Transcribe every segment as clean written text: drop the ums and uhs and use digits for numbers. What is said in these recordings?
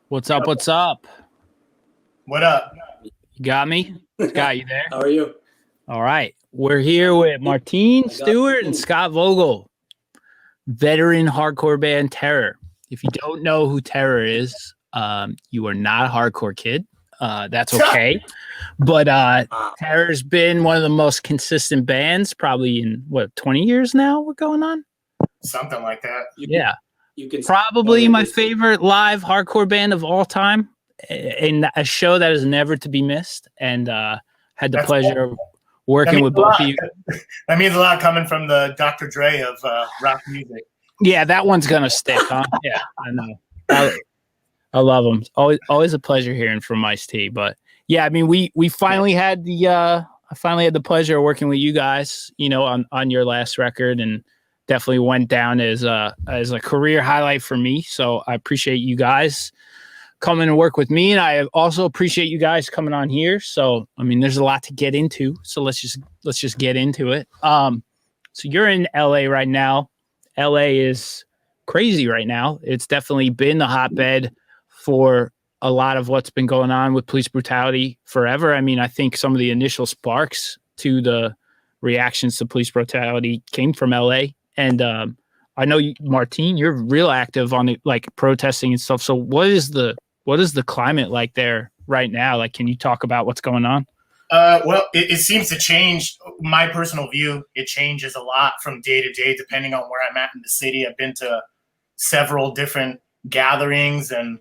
What's up? What's up? What up? You got me? Scott, you there? How are you? All right. We're here with Martine, Stewart, and Scott Vogel, veteran hardcore band Terror. If you don't know who Terror is, you are not a hardcore kid. That's okay. But Terror's been one of the most consistent bands, probably in 20 years now we're going on? Something like that. Yeah. Probably my favorite live hardcore band of all time, and a show that is never to be missed. And had the pleasure of working with both of you. That means a lot coming from the Dr. Dre of rock music. Yeah, that one's gonna stick, huh? Yeah, I know. I love them. Always a pleasure hearing from Ice-T. But yeah, I mean, we finally had I finally had the pleasure of working with you guys, on your last record, and definitely went down as a career highlight for me. So I appreciate you guys coming and work with me, and I also appreciate you guys coming on here. So I mean, there's a lot to get into. So let's just get into it. So you're in LA right now. LA is crazy right now. It's definitely been the hotbed for a lot of what's been going on with police brutality forever. I mean, I think some of the initial sparks to the reactions to police brutality came from LA. And I know Martine, you're real active on it, like protesting and stuff. So what is the climate like there right now? Like, can you talk about what's going on? Well, it seems to change. My personal view, it changes a lot from day to day, depending on where I'm at in the city. I've been to several different gatherings, and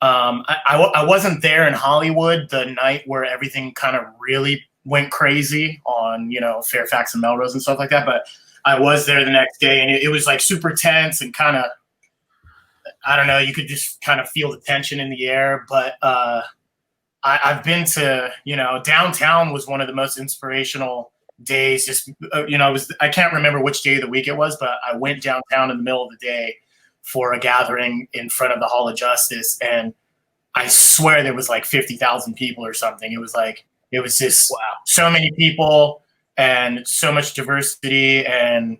I wasn't there in Hollywood the night where everything kind of really went crazy on, Fairfax and Melrose and stuff like that. But I was there the next day, and it was like super tense and kind of, I don't know, you could just kind of feel the tension in the air. But I've been to, downtown was one of the most inspirational days. Just, I can't remember which day of the week it was, but I went downtown in the middle of the day for a gathering in front of the Hall of Justice. And I swear there was like 50,000 people or something. It was just wow. So many people and so much diversity. And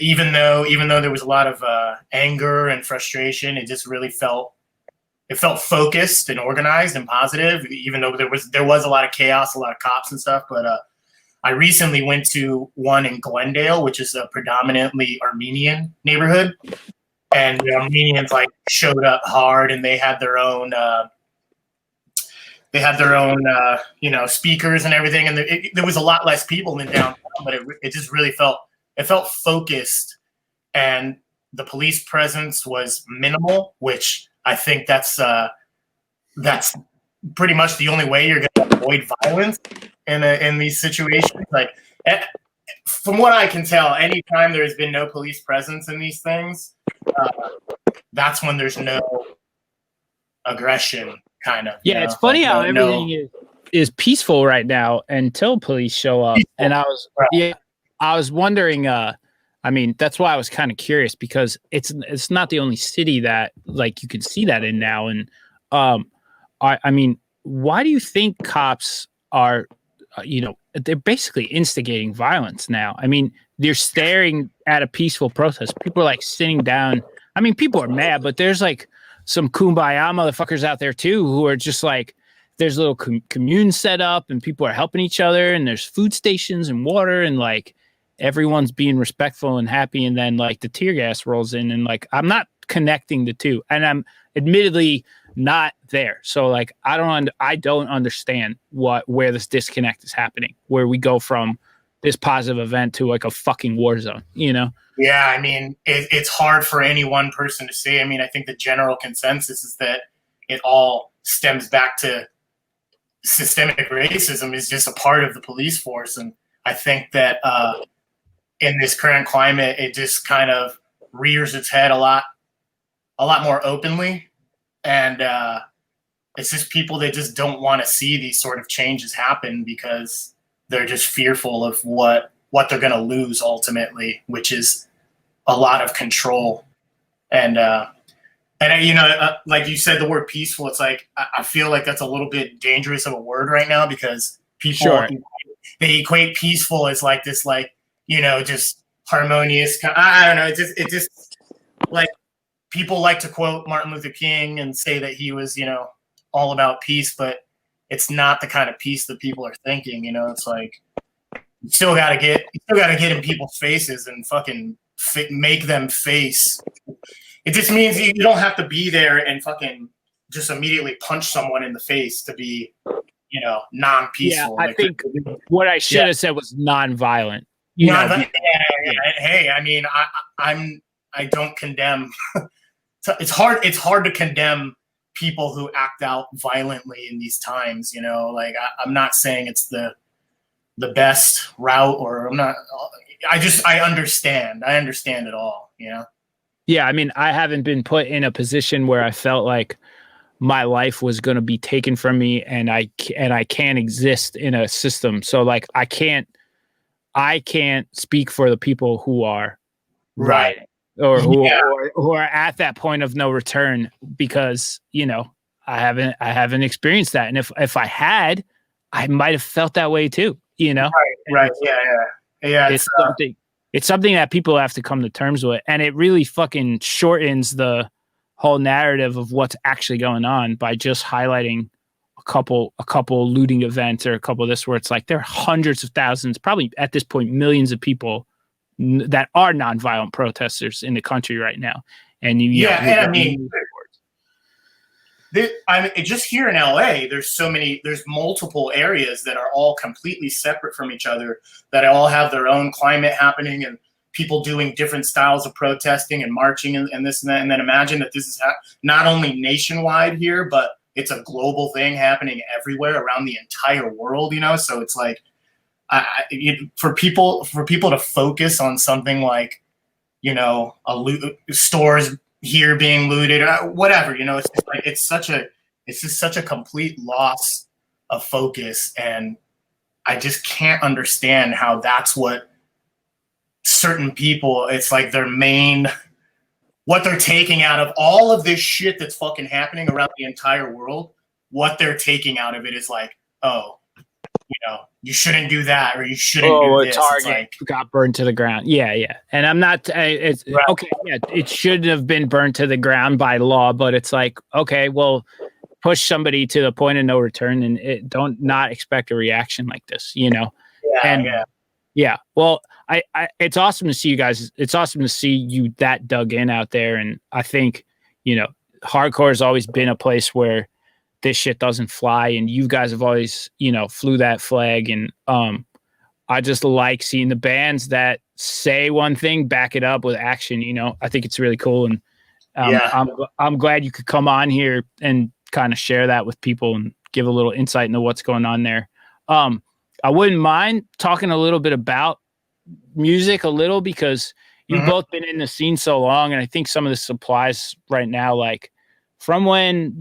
even though there was a lot of anger and frustration, it just really felt focused and organized and positive, even though there was a lot of chaos, a lot of cops and stuff. But I recently went to one in Glendale, which is a predominantly Armenian neighborhood. And the Armenians showed up hard, and they had their own speakers and everything. And there was a lot less people than downtown, but it just really felt focused, and the police presence was minimal, which I think that's pretty much the only way you're going to avoid violence in these situations. From what I can tell, anytime there's been no police presence in these things, that's when there's no aggression. Kind of. Yeah, it's funny how everything is peaceful right now until police show up. Peaceful. And I was wondering. I mean, that's why I was kind of curious, because it's not the only city that you can see that in now. And I mean, why do you think cops are, they're basically instigating violence now? I mean, they're staring at a peaceful protest. People are sitting down. I mean, people are mad, but there's some kumbaya motherfuckers out there too, who are just there's little communes set up, and people are helping each other, and there's food stations and water, and everyone's being respectful and happy. And then the tear gas rolls in, and I'm not connecting the two, and I'm admittedly not there. So I don't understand where this disconnect is happening, where we go from this positive event to a fucking war zone, Yeah, I mean, it's hard for any one person to say. I mean, I think the general consensus is that it all stems back to systemic racism is just a part of the police force. And I think that in this current climate, it just kind of rears its head a lot more openly. And it's just people that just don't want to see these sort of changes happen, because they're just fearful of what they're going to lose ultimately, which is a lot of control. And like you said, the word peaceful, it's I feel like that's a little bit dangerous of a word right now, because people, they equate peaceful as this, just harmonious. I don't know. It just people like to quote Martin Luther King and say that he was, all about peace, but it's not the kind of peace that people are thinking. It's like you still gotta get in people's faces and fucking make them face. It just means you don't have to be there and fucking just immediately punch someone in the face to be, non-peaceful. Yeah, I think what I should have said was non-violent. Hey, I mean, I don't condemn. It's hard to condemn people who act out violently in these times. Like I'm not saying it's the best route, or I'm not. I understand. I understand it all. Yeah, I mean, I haven't been put in a position where I felt like my life was going to be taken from me, and I can't exist in a system. So like I can't speak for the people who are right or who are at that point of no return, because I haven't experienced that, and if I had, I might have felt that way too. Right. Yeah. It's something that people have to come to terms with, and it really fucking shortens the whole narrative of what's actually going on by just highlighting a couple looting events or a couple of this, where it's like there are hundreds of thousands, probably at this point millions of people that are nonviolent protesters in the country right now. And just here in LA, there's multiple areas that are all completely separate from each other, that all have their own climate happening and people doing different styles of protesting and marching and this and that. And then imagine that this is not only nationwide here, but it's a global thing happening everywhere around the entire world, So it's like, for people to focus on something like, stores here being looted or whatever, it's just like, it's just such a complete loss of focus. And I just can't understand how that's what certain people, it's like what they're taking out of all of this shit that's fucking happening around the entire world. What they're taking out of it is like, oh, you shouldn't do that, or you shouldn't do this. Target got burned to the ground. Yeah. And I'm not, it's right. Okay. Yeah. It shouldn't have been burned to the ground by law, but it's like, okay, well, push somebody to the point of no return, and don't not expect a reaction like this, Yeah. Well, I it's awesome to see you guys. It's awesome to see you that dug in out there. And I think, hardcore has always been a place where this shit doesn't fly, and you guys have always, flew that flag. And I just like seeing the bands that say one thing, back it up with action. I think it's really cool. And I'm glad you could come on here and kind of share that with people and give a little insight into what's going on there. I wouldn't mind talking a little bit about music because you've both been in the scene so long. And I think some of this applies right now, like from when,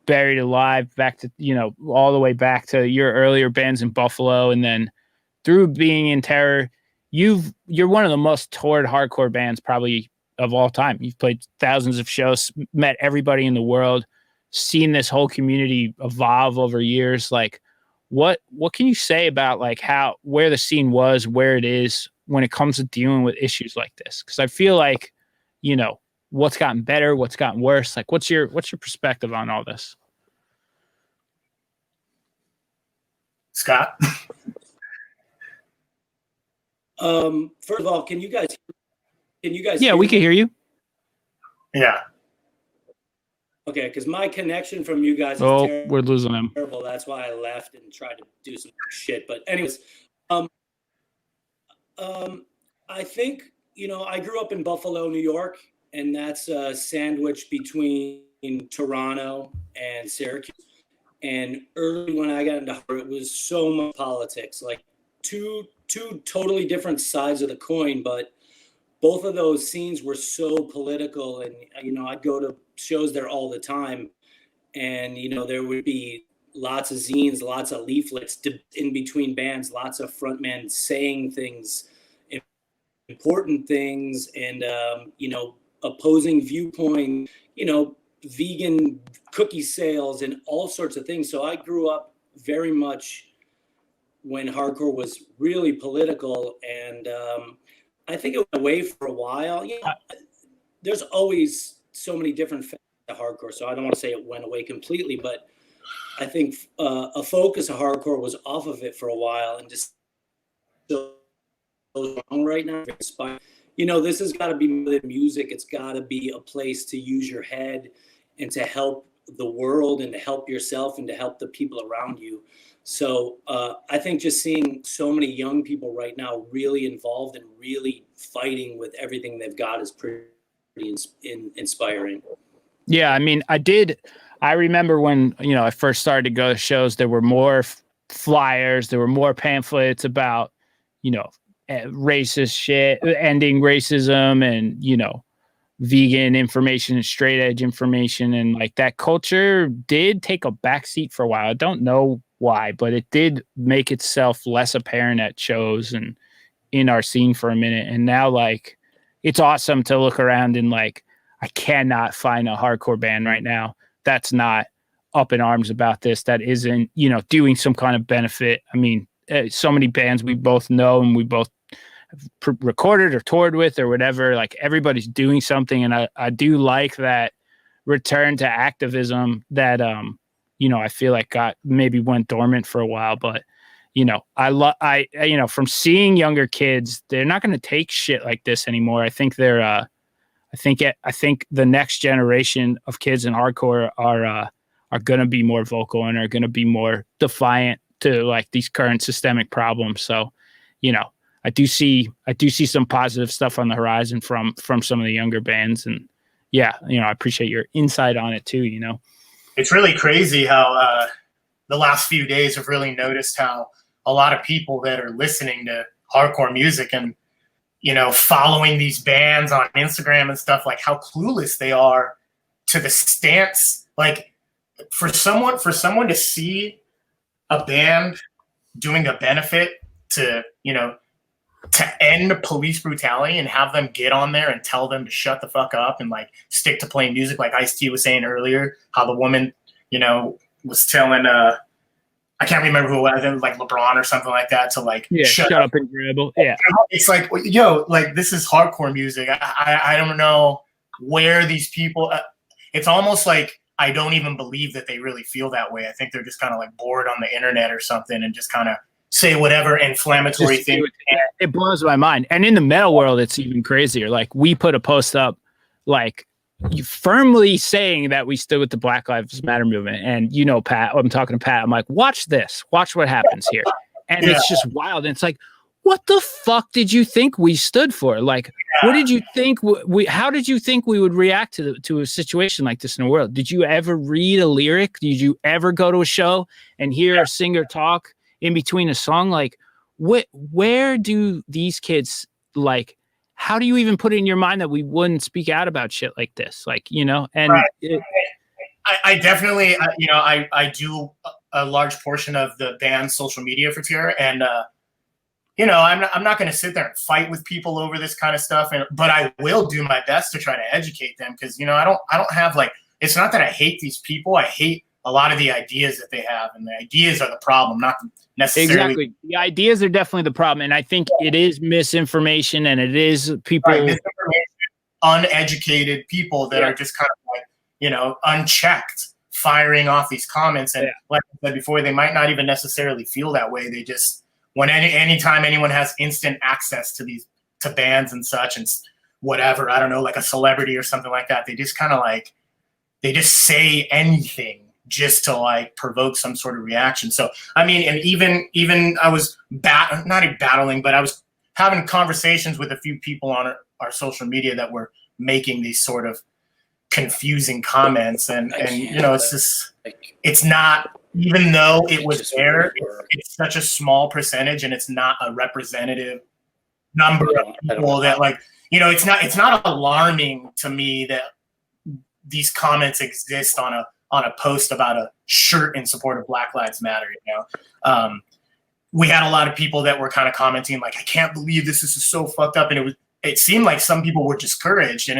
Buried Alive back to, all the way back to your earlier bands in Buffalo. And then through Being in Terror, you're one of the most toured hardcore bands probably of all time. You've played thousands of shows, met everybody in the world, seen this whole community evolve over years. Like, what can you say about like where the scene was, where it is when it comes to dealing with issues like this? Because I feel like, what's gotten better, what's gotten worse. Like, what's your perspective on all this, Scott? First of all, can you guys? Yeah, we can hear you. Yeah. Okay, because my connection from you guys is terrible. We're losing him. Terrible. That's why I left and tried to do some shit. But anyways, I think, I grew up in Buffalo, New York, and that's a sandwich between Toronto and Syracuse. And early when I got into hardcore, it was so much politics, like two totally different sides of the coin, but both of those scenes were so political. And, I'd go to shows there all the time, and, there would be lots of zines, lots of leaflets in between bands, lots of frontmen saying things, important things, and, opposing viewpoint, vegan cookie sales and all sorts of things. So I grew up very much when hardcore was really political, and I think it went away for a while. there's always so many different facets of hardcore. So I don't want to say it went away completely, but I think a focus of hardcore was off of it for a while, and just still wrong right now. This has got to be more than music. It's got to be a place to use your head and to help the world and to help yourself and to help the people around you. So I think just seeing so many young people right now really involved and really fighting with everything they've got is pretty inspiring. Yeah, I mean, I remember when, I first started to go to shows, there were more flyers, there were more pamphlets about, racist shit, ending racism, and, vegan information and straight edge information. And like that culture did take a backseat for a while. I don't know why, but it did make itself less apparent at shows and in our scene for a minute. And now, like, it's awesome to look around and like, I cannot find a hardcore band right now that's not up in arms about this, that isn't, doing some kind of benefit. I mean, so many bands we both know and we both recorded or toured with or whatever, like everybody's doing something. And I do like that return to activism that, I feel like maybe went dormant for a while, but from seeing younger kids, they're not going to take shit like this anymore. I think I think the next generation of kids in hardcore are going to be more vocal and are going to be more defiant to like these current systemic problems. So, I do see some positive stuff on the horizon from some of the younger bands, and I appreciate your insight on it too. It's really crazy how the last few days have really noticed how a lot of people that are listening to hardcore music and following these bands on Instagram and stuff, like how clueless they are to the stance. Like for someone to see a band doing a benefit to end police brutality and have them get on there and tell them to shut the fuck up and like stick to playing music, like Ice-T was saying earlier, how the woman, was telling I can't remember who it was, like LeBron or something like that, to like shut up and dribble. Yeah. It's like, like this is hardcore music. I don't know where these people it's almost like I don't even believe that they really feel that way. I think they're just kind of like bored on the internet or something and just kind of say whatever inflammatory thing. It blows my mind. And in the metal world, it's even crazier. Like we put a post up, like you firmly saying that we stood with the Black Lives Matter movement. And Pat, I'm talking to Pat. I'm like, watch this, watch what happens here. And it's just wild. And it's like, what the fuck did you think we stood for? Like, what did you think how did you think we would react to a situation like this in the world? Did you ever read a lyric? Did you ever go to a show and hear a singer talk in between a song? Like, where do these kids, like, how do you even put it in your mind that we wouldn't speak out about shit like this? Like, and right. I definitely, I do a large portion of the band's social media for Tierra, and I'm not going to sit there and fight with people over this kind of stuff, but I will do my best to try to educate them, because I don't have, like, it's not that I hate these people. I hate a lot of the ideas that they have, and the ideas are the problem, not necessarily. Exactly. The ideas are definitely the problem. And I think it is misinformation, and it is people, uneducated people that are just kind of like, unchecked, firing off these comments. And like I said before, they might not even necessarily feel that way. They just, when anytime anyone has instant access to bands and such and whatever, I don't know, like a celebrity or something like that, they just kind of like, they just say anything just to like provoke some sort of reaction. So, I mean, and even I was not even battling, but I was having conversations with a few people on our social media that were making these sort of confusing comments. And it's just, it's not, even though it was there, it's such a small percentage, and it's not a representative number of people that, like, it's not alarming to me that these comments exist on a post about a shirt in support of Black Lives Matter. We had a lot of people that were kind of commenting like, I can't believe this is so fucked up. And it seemed like some people were discouraged. And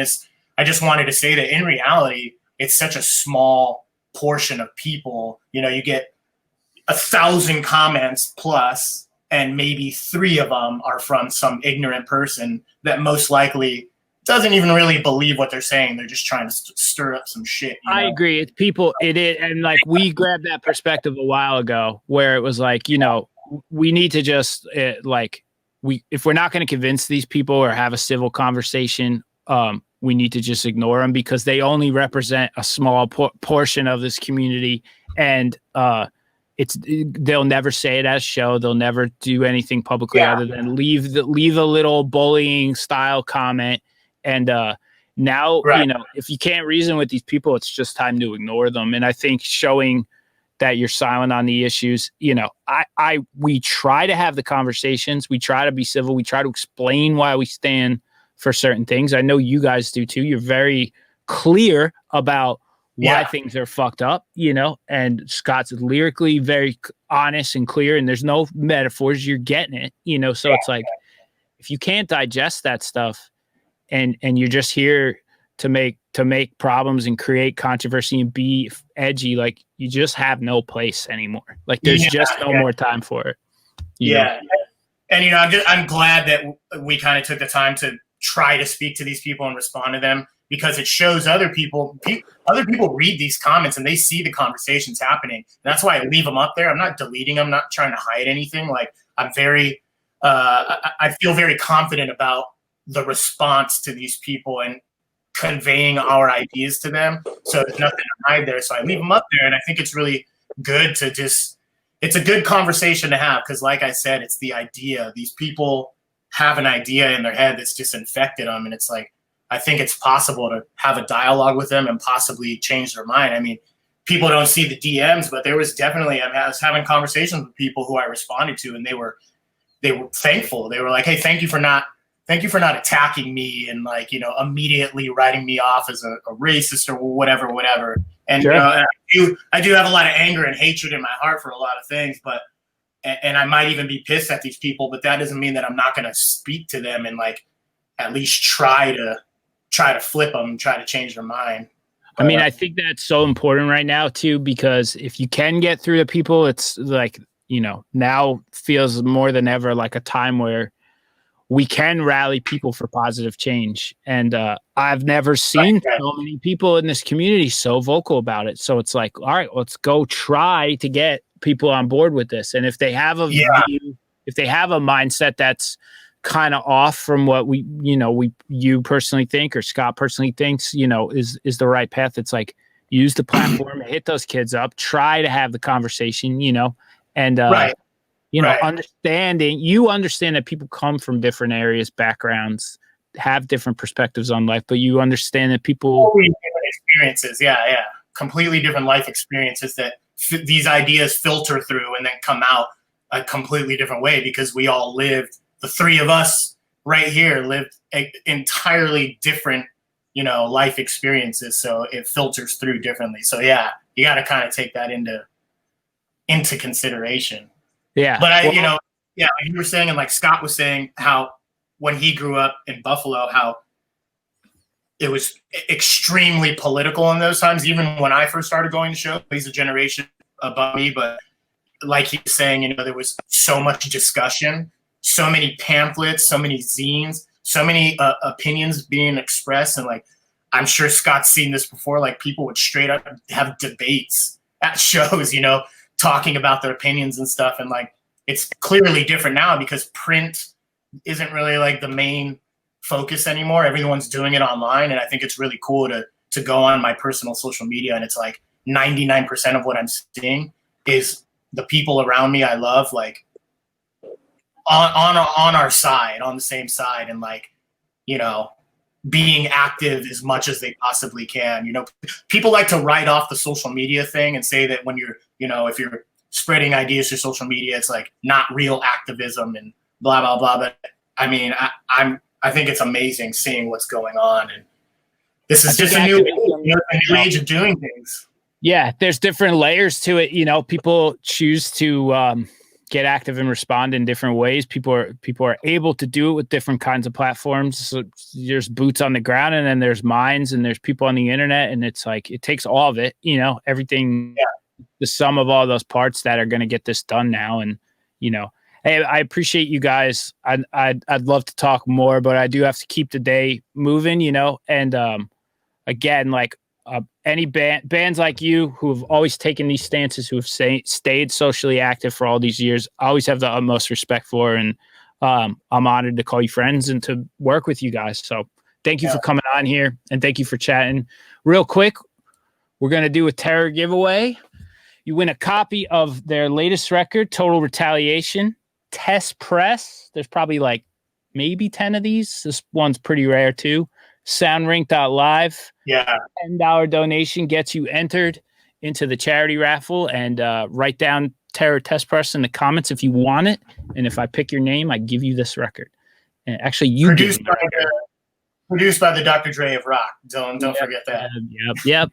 I just wanted to say that in reality, it's such a small portion of people. You get 1,000 comments plus, and maybe 3 of them are from some ignorant person that most likely doesn't even really believe what they're saying. They're just trying to stir up some shit. I agree. It's people. It is, and like we grabbed that perspective a while ago, where it was like, we need to just if we're not going to convince these people or have a civil conversation, we need to just ignore them because they only represent a small portion of this community, and they'll never say it as show. They'll never do anything publicly other than leave a little bullying style comment. And now, if you can't reason with these people, it's just time to ignore them. And I think showing that you're silent on the issues, we try to have the conversations. We try to be civil. We try to explain why we stand for certain things. I know you guys do too. You're very clear about why things are fucked up, and Scott's lyrically very honest and clear, and there's no metaphors. You're getting it, so it's like, if you can't digest that stuff and you're just here to make problems and create controversy and be edgy, like you just have no place anymore. Like there's just no more time for it. You know? And, I'm glad that we kind of took the time to try to speak to these people and respond to them, because it shows other people read these comments and they see the conversations happening. And that's why I leave them up there. I'm not deleting them, not trying to hide anything. Like I'm very, I feel very confident about the response to these people and conveying our ideas to them. So there's nothing to hide there. So I leave them up there. And I think it's really good to it's a good conversation to have. Cause like I said, it's the idea. These people have an idea in their head that's just infected them. And it's like, I think it's possible to have a dialogue with them and possibly change their mind. I mean, people don't see the DMs, but there was definitely, I was having conversations with people who I responded to, and they were thankful. They were like, hey, thank you for not attacking me and immediately writing me off as a racist or whatever. And sure. I do have a lot of anger and hatred in my heart for a lot of things, but and I might even be pissed at these people, but that doesn't mean that I'm not going to speak to them and at least try to flip them, try to change their mind. I mean, I think that's so important right now too, because if you can get through to people, it's like, now feels more than ever like a time where we can rally people for positive change. And I've never seen so many people in this community so vocal about it. So it's like, all right, let's go try to get people on board with this. And if they have a view, if they have a mindset that's kind of off from what you personally think or Scott personally thinks, is the right path. It's like, use the platform, hit those kids up, try to have the conversation, and understand that people come from different areas, backgrounds, have different perspectives on life, but you understand that people different experiences. Completely different life experiences that these ideas filter through and then come out a completely different way, because we all lived, the three of us right here lived entirely different, life experiences. So it filters through differently. So you got to kind of take that into consideration. Yeah. But like you were saying, and like Scott was saying, how when he grew up in Buffalo, how it was extremely political in those times. Even when I first started going to shows, he's a generation above me, but like he was saying, there was so much discussion, so many pamphlets, so many zines, so many opinions being expressed. And I'm sure Scott's seen this before, people would straight up have debates at shows, talking about their opinions and stuff. And it's clearly different now because print isn't really the main focus anymore. Everyone's doing it online. And I think it's really cool to go on my personal social media. And it's 99% of what I'm seeing is the people around me I love, on our side, on the same side, and being active as much as they possibly can. People like to write off the social media thing and say that when you're, if you're spreading ideas through social media, it's not real activism and blah, blah, blah. But I mean, I think it's amazing seeing what's going on. And this is just a new age of doing things. Yeah, there's different layers to it. People choose to get active and respond in different ways. People are able to do it with different kinds of platforms. So there's boots on the ground, and then there's minds, and there's people on the internet, and it's it takes all of it. everything, the sum of all those parts that are going to get this done now. And Hey, I appreciate you guys. I'd love to talk more, but I do have to keep the day moving, you know. And again, like any bands like you who have always taken these stances, who have stayed socially active for all these years, I always have the utmost respect for, and I'm honored to call you friends and to work with you guys. So thank you for coming on here, and thank you for chatting. Real quick, we're gonna do a Terror giveaway. You win a copy of their latest record, Total Retaliation, Test Press. There's probably like maybe 10 of these. This one's pretty rare too. Soundrink.live. Yeah. $10 donation gets you entered into the charity raffle, and write down Terror Test Press in the comments if you want it. And if I pick your name, I give you this record. And actually, you produced by the Dr. Dre of rock. Don't forget that. Yep.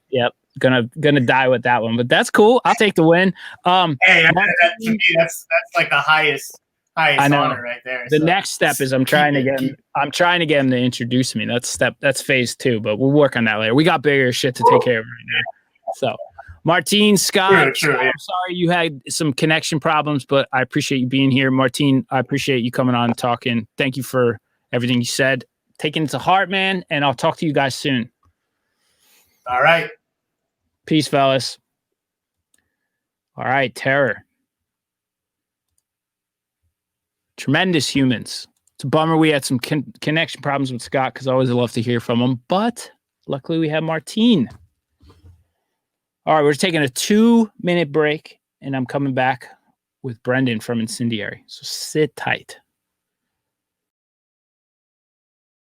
Gonna die with that one, but that's cool. I'll take the win. Hey, to me, that's like the highest honor right there. The next step is I'm trying to get him to introduce me. That's phase 2, but we'll work on that later. We got bigger shit to take care of right now. So, Martine, Scott, true, I'm sorry you had some connection problems, but I appreciate you being here. Martine, I appreciate you coming on and talking. Thank you for everything you said. Taking it to heart, man, and I'll talk to you guys soon. All right. Peace, fellas. All right, Terror. Tremendous humans. It's a bummer we had some connection problems with Scott, because I always love to hear from him, but luckily we have Martine. All right, we're taking a 2-minute break, and I'm coming back with Brendan from Incendiary. So sit tight.